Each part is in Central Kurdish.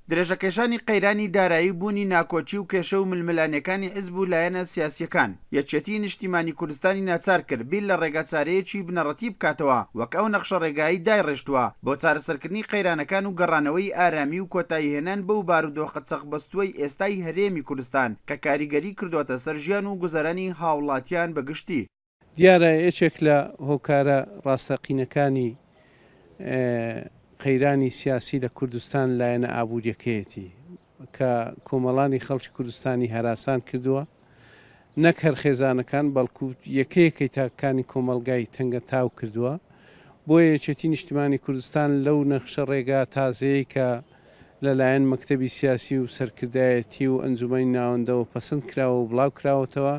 درێژەکێشانی قەیرانی دارایی بوونی ناکۆچی و کێشە و ململانیەکانی حیزب و لایەنە سیاسیەکان یەکێتی نیشتیمانی کوردستانی ناچار کرد بیل لە ڕێگە چارەیەکی بنەڕەتی بکاتەوە وەک ئەو نەخشە ڕێگایی دایڕێژتووە بۆ چارەسەرکردنی قەیرانەکان و گەڕانەوەی ئارامی و کۆتایی هێنان بەو بارودۆخە چەقبەستووەی ئێستای هەرێمی کوردستان کە کاریگەری کردوتە سەر ژیان و گوزەرانی هاوڵاتیان بەگشتی. دیارە یەکێک لە هۆکارە ڕاستەقینەکانی قەیرانی سیاسی لە کوردستان لایەنە ئابوووریەکەیەتی کە کۆمەڵانی خەڵکی کوردستانی هەراسان کردووە، نەک هەر خێزانەکان بەڵکو یەکەیەکەی تاکانی کۆمەلگای تەنگە تاو کردووە. بۆیە یەکێتی نیشتیمانی کوردستان لەو نەخشە ڕێگا تازەیە کە لەلایەن مەکتەبی سیاسی و سەرکردایەتی و ئەنجومەنی ناوەندەوە پەسەند کراوە و بڵاو کراوەتەوە،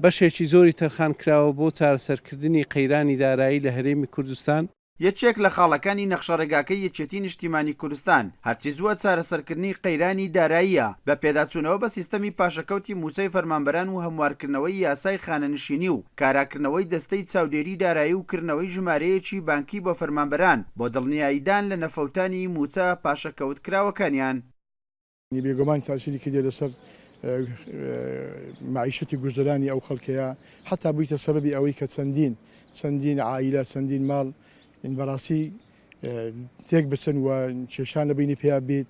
بەشێکی زۆری تەرخان کراوە بۆ چارەسەرکردنی قەیرانی دارایی لە هەرێمی کوردستان. یەکێک لە خاڵەکانی نەخشە ڕێگاکەی یەکێتی نیشتیمانی کوردستان هەرچی زووە چارەسەرکردنی قەیرانی داراییە بە پێداچوونەوە بە سیستەمی پاشەکەوتی موچەی فەرمانبەران و هەموارکردنەوەی یاسای خانەنشینی و کاراکردنەوەی دەستەی چاودێری دارایی و کردنەوەی ژمارەیەکی بانکی بۆ فەرمانبەران بۆ دڵنیاییدان لە نەفەوتانی موچە پاشەکەوت کراوەکانیان. بێگومان تاسیری کردێ لەسەر معیشەتی گوزەرانی ئەو خەڵکەیە حتا بوویتە سەبەبی ئەوەی کە چەندین عائیلە چەندین ماڵ بەڕاستی تێک بچن و کێشان لە بینی پێیا بێت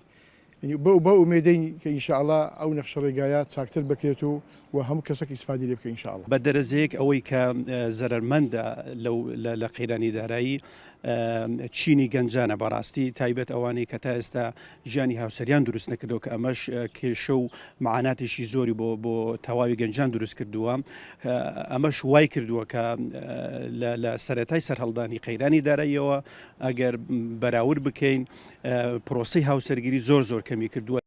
بە ئومێدەی کە ئینشاءڵڵا ئەو نەخشە ڕێگایە چاکتر بکرێت و هەموو کەسێک ئیسفادی لێ بکە ئینشاءڵڵا. بە دەرەزەیەک ئەوەی کە زەرمەندە لە قەیرانی دارایی چینی گەنجانە بەڕاستی تایبەت ئەوانەی کە تا ئێستا ژیانی هاوسەریان دروست نەکردەوە کە ئەمەش کێشە و معاناتێکی زۆری بۆ تەواوی گەنجان دروست کردووە. ئەمەش وای کردووە کە لە سەرەتای سەرهەڵدانی قەیرانی داراییەوە ئەگەر بەراورد بکەین پرۆسەی هاوسەرگیری زۆر کەمی کردووە.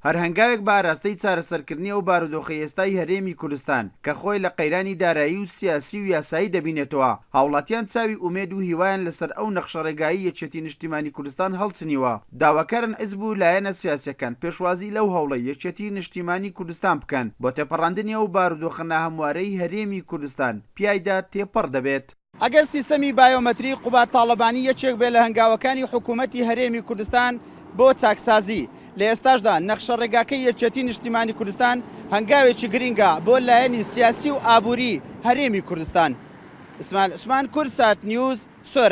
هەر هەنگاوێک بە ئاراستەی چارەسەرکردنی ئەو بارودۆخە ئێستای هەرێمی کوردستان کە خۆی لە قەیرانی دارایی و سیاسی و یاسایی دەبینێتەوە، هاوڵاتیان چاوی ئومێد و هیوایان لەسەر ئەو نەخشە ڕێگایی یەکێتی نیشتیمانی کوردستان هەڵچنیوە. داواکارن حیزب و لایەنە سیاسیەکان پێشوازی لەو هەوڵە یەکێتی نیشتیمانی کوردستان بکەن بۆ تێپەڕاندنی ئەو بارودۆخە ناهەموارەی هەرێمی کوردستان پیایدا تێپەڕ دەبێت. ئەگەر سیستەمی بایۆمەتری قوبات تاڵەبانی یەکێک بێت لە هەنگاوەکانی حکوومەتی هەرێمی کوردستان بۆ چاکسازی، لە ئێستاشدا نەخشە ڕێگاکەی یەکێتی نیشتیمانی کوردستان هەنگاوێکی گرینگە بۆ لایەنی سیاسی و ئابووری هەرێمی کوردستان. عوسمان کورسات نیوز سۆرە.